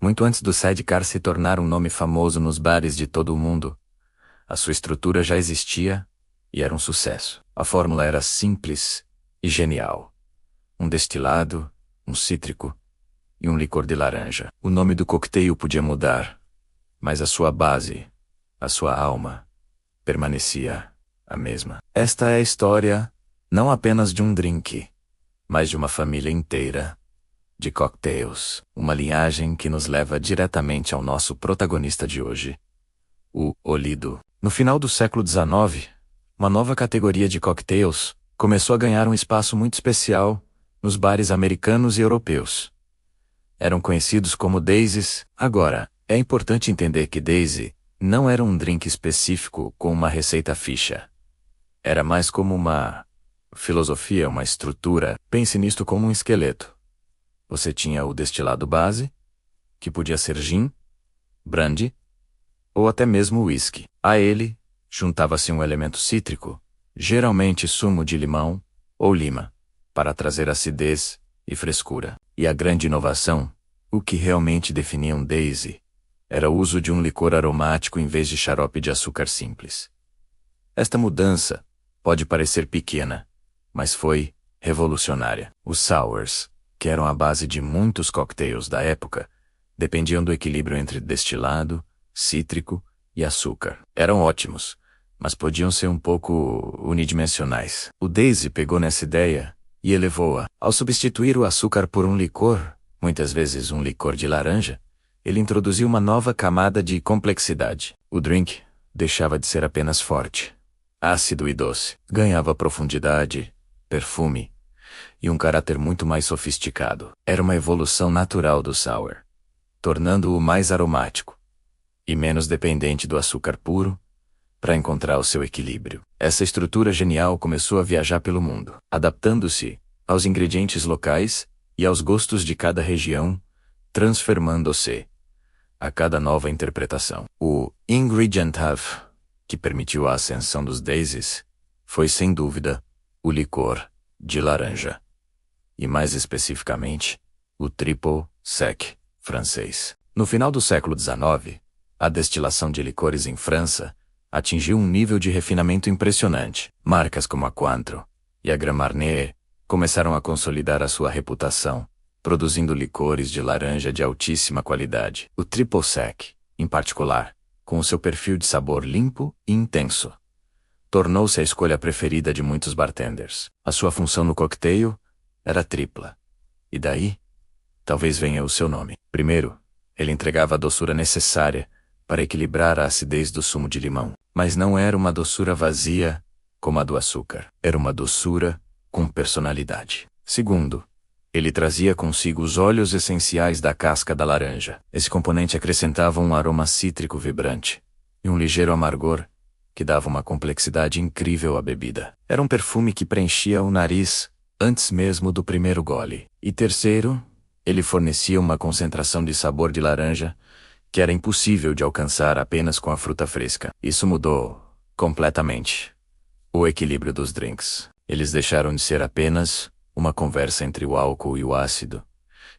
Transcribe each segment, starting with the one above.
Muito antes do Sidecar se tornar um nome famoso nos bares de todo o mundo, a sua estrutura já existia e era um sucesso. A fórmula era simples e genial. Um destilado, um cítrico e um licor de laranja. O nome do coquetel podia mudar, mas a sua base, a sua alma, permanecia a mesma. Esta é a história não apenas de um drink, mas de uma família inteira de cocktails. Uma linhagem que nos leva diretamente ao nosso protagonista de hoje, o Olido. No final do século XIX, uma nova categoria de cocktails começou a ganhar um espaço muito especial nos bares americanos e europeus. Eram conhecidos como Daisies. Agora, é importante entender que Daisy não era um drink específico com uma receita fixa. Era mais como uma filosofia, uma estrutura. Pense nisto como um esqueleto. Você tinha o destilado base, que podia ser gin, brandy ou até mesmo whisky. A ele juntava-se um elemento cítrico, geralmente sumo de limão ou lima, para trazer acidez e frescura. E a grande inovação, o que realmente definia um Daisy, era o uso de um licor aromático em vez de xarope de açúcar simples. Esta mudança pode parecer pequena, mas foi revolucionária. Os sours, que eram a base de muitos cocktails da época, dependiam do equilíbrio entre destilado, cítrico e açúcar. Eram ótimos, mas podiam ser um pouco unidimensionais. O Daisy pegou nessa ideia e elevou-a. Ao substituir o açúcar por um licor, muitas vezes um licor de laranja, ele introduziu uma nova camada de complexidade. O drink deixava de ser apenas forte, ácido e doce. Ganhava profundidade, perfume e um caráter muito mais sofisticado. Era uma evolução natural do sour, tornando-o mais aromático e menos dependente do açúcar puro para encontrar o seu equilíbrio. Essa estrutura genial começou a viajar pelo mundo, adaptando-se aos ingredientes locais e aos gostos de cada região, transformando-se a cada nova interpretação. O Ingredient Hub, que permitiu a ascensão dos Daisies, foi sem dúvida o licor de laranja, e mais especificamente, o Triple Sec francês. No final do século XIX, a destilação de licores em França atingiu um nível de refinamento impressionante. Marcas como a Cointreau e a Grand Marnier começaram a consolidar a sua reputação, produzindo licores de laranja de altíssima qualidade. O Triple Sec, em particular, com o seu perfil de sabor limpo e intenso, tornou-se a escolha preferida de muitos bartenders. A sua função no cocktail era tripla, e daí, talvez venha o seu nome. Primeiro, ele entregava a doçura necessária para equilibrar a acidez do sumo de limão. Mas não era uma doçura vazia, como a do açúcar. Era uma doçura com personalidade. Segundo, ele trazia consigo os óleos essenciais da casca da laranja. Esse componente acrescentava um aroma cítrico vibrante e um ligeiro amargor que dava uma complexidade incrível à bebida. Era um perfume que preenchia o nariz antes mesmo do primeiro gole. E terceiro, ele fornecia uma concentração de sabor de laranja que era impossível de alcançar apenas com a fruta fresca. Isso mudou completamente o equilíbrio dos drinks. Eles deixaram de ser apenas uma conversa entre o álcool e o ácido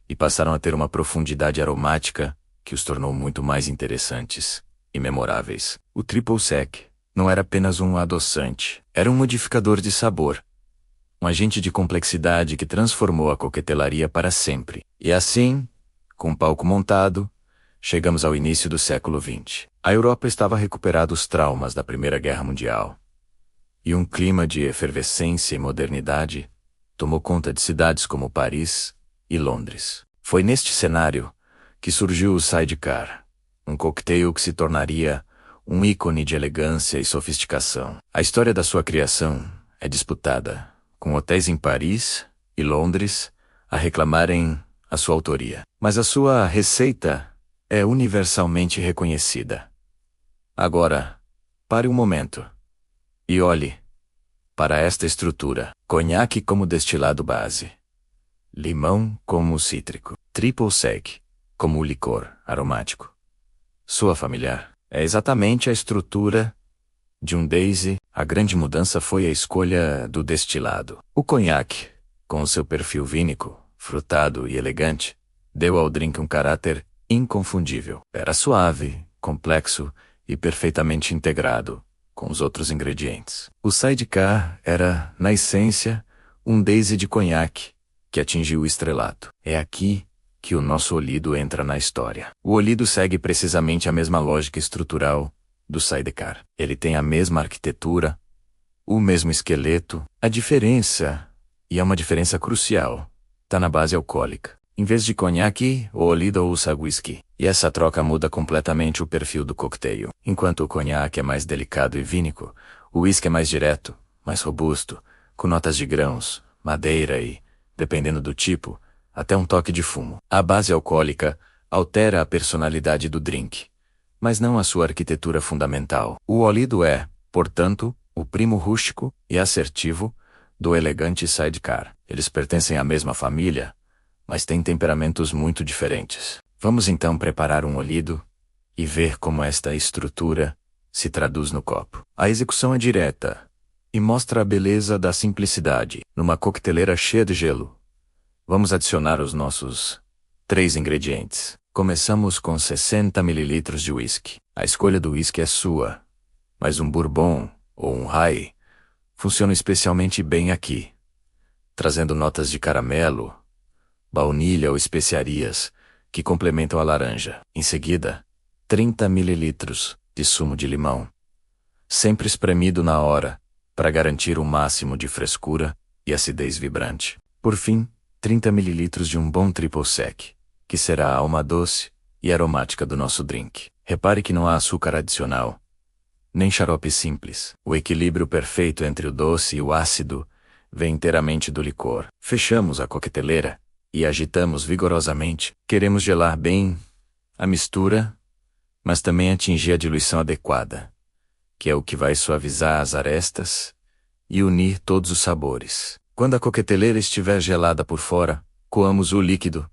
e passaram a ter uma profundidade aromática que os tornou muito mais interessantes e memoráveis. O Triple Sec não era apenas um adoçante, era um modificador de sabor, um agente de complexidade que transformou a coquetelaria para sempre. E assim, com o palco montado, chegamos ao início do século XX. A Europa estava a recuperar dos traumas da Primeira Guerra Mundial, e um clima de efervescência e modernidade tomou conta de cidades como Paris e Londres. Foi neste cenário que surgiu o Sidecar, um coquetel que se tornaria um ícone de elegância e sofisticação. A história da sua criação é disputada, com hotéis em Paris e Londres a reclamarem a sua autoria. Mas a sua receita é universalmente reconhecida. Agora, pare um momento e olhe para esta estrutura. Conhaque como destilado base, limão como cítrico, Triple Sec como licor aromático. Soa familiar? É exatamente a estrutura de um Daisy. A grande mudança foi a escolha do destilado. O conhaque, com seu perfil vínico, frutado e elegante, deu ao drink um caráter inconfundível. Era suave, complexo e perfeitamente integrado com os outros ingredientes. O sidecar era, na essência, um Daisy de conhaque que atingiu o estrelato. É aqui que o nosso Olido entra na história. O Olido segue precisamente a mesma lógica estrutural do sidecar. Ele tem a mesma arquitetura, o mesmo esqueleto. A diferença, e é uma diferença crucial, está na base alcoólica. Em vez de conhaque, o Olido usa whisky. E essa troca muda completamente o perfil do cocktail. Enquanto o conhaque é mais delicado e vínico, o whisky é mais direto, mais robusto, com notas de grãos, madeira e, dependendo do tipo, até um toque de fumo. A base alcoólica altera a personalidade do drink, mas não a sua arquitetura fundamental. O Olido é, portanto, o primo rústico e assertivo do elegante sidecar. Eles pertencem à mesma família, mas têm temperamentos muito diferentes. Vamos então preparar um Olido e ver como esta estrutura se traduz no copo. A execução é direta e mostra a beleza da simplicidade. Numa coqueteleira cheia de gelo, vamos adicionar os nossos 3 ingredientes. Começamos com 60 ml de whisky. A escolha do whisky é sua, mas um bourbon ou um rye funciona especialmente bem aqui, trazendo notas de caramelo, baunilha ou especiarias que complementam a laranja. Em seguida, 30 ml de sumo de limão, sempre espremido na hora, para garantir o máximo de frescura e acidez vibrante. Por fim, 30 ml de um bom triple sec, que será a alma doce e aromática do nosso drink. Repare que não há açúcar adicional, nem xarope simples. O equilíbrio perfeito entre o doce e o ácido vem inteiramente do licor. Fechamos a coqueteleira e agitamos vigorosamente. Queremos gelar bem a mistura, mas também atingir a diluição adequada, que é o que vai suavizar as arestas e unir todos os sabores. Quando a coqueteleira estiver gelada por fora, coamos o líquido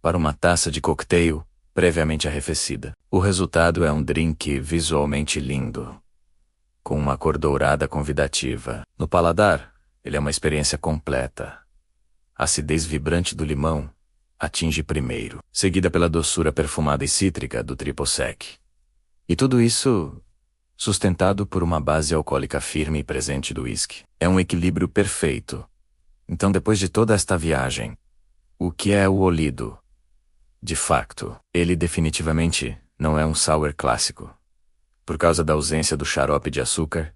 para uma taça de cocktail previamente arrefecida. O resultado é um drink visualmente lindo, com uma cor dourada convidativa. No paladar, ele é uma experiência completa. A acidez vibrante do limão atinge primeiro, seguida pela doçura perfumada e cítrica do triple sec. E tudo isso sustentado por uma base alcoólica firme e presente do whisky. É um equilíbrio perfeito. Então, depois de toda esta viagem, o que é o Olido? De facto, ele definitivamente não é um sour clássico, por causa da ausência do xarope de açúcar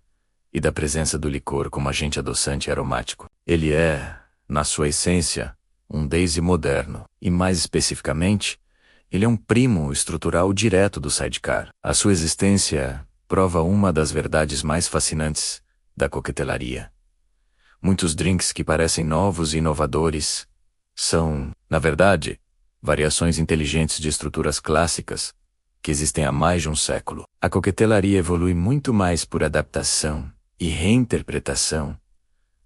e da presença do licor como agente adoçante e aromático. Ele é, na sua essência, um Daisy moderno, e mais especificamente, ele é um primo estrutural direto do sidecar. A sua existência prova uma das verdades mais fascinantes da coquetelaria. Muitos drinks que parecem novos e inovadores são, na verdade, variações inteligentes de estruturas clássicas que existem há mais de um século. A coquetelaria evolui muito mais por adaptação e reinterpretação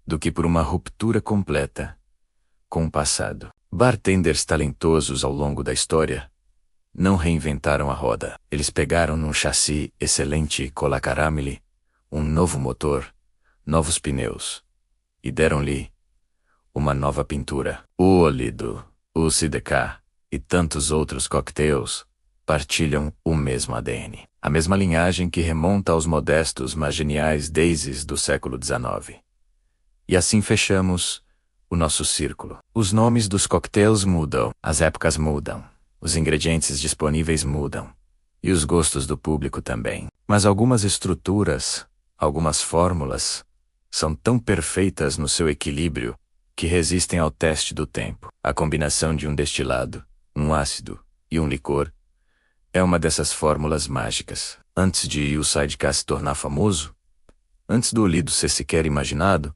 do que por uma ruptura completa com o passado. Bartenders talentosos ao longo da história não reinventaram a roda. Eles pegaram num chassi excelente Cola Caramelle, um novo motor, novos pneus, e deram-lhe uma nova pintura. O Olido, o CDK e tantos outros cocktails partilham o mesmo ADN. A mesma linhagem que remonta aos modestos, mas geniais Daisies do século XIX. E assim fechamos o nosso círculo. Os nomes dos cocktails mudam, as épocas mudam, os ingredientes disponíveis mudam, e os gostos do público também. Mas algumas estruturas, algumas fórmulas, são tão perfeitas no seu equilíbrio que resistem ao teste do tempo. A combinação de um destilado, um ácido e um licor é uma dessas fórmulas mágicas. Antes de o sidecar se tornar famoso, antes do Olido ser sequer imaginado,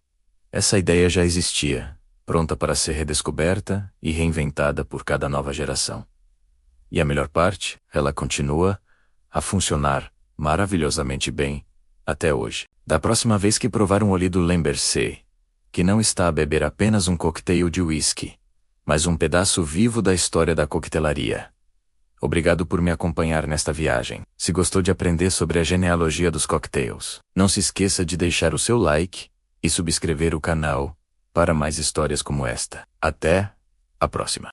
essa ideia já existia, pronta para ser redescoberta e reinventada por cada nova geração. E a melhor parte, ela continua a funcionar maravilhosamente bem até hoje. Da próxima vez que provar um Olido, lembre-se que não está a beber apenas um cocktail de whisky, mas um pedaço vivo da história da coquetelaria. Obrigado por me acompanhar nesta viagem. Se gostou de aprender sobre a genealogia dos cocktails, não se esqueça de deixar o seu like e subscrever o canal para mais histórias como esta. Até a próxima.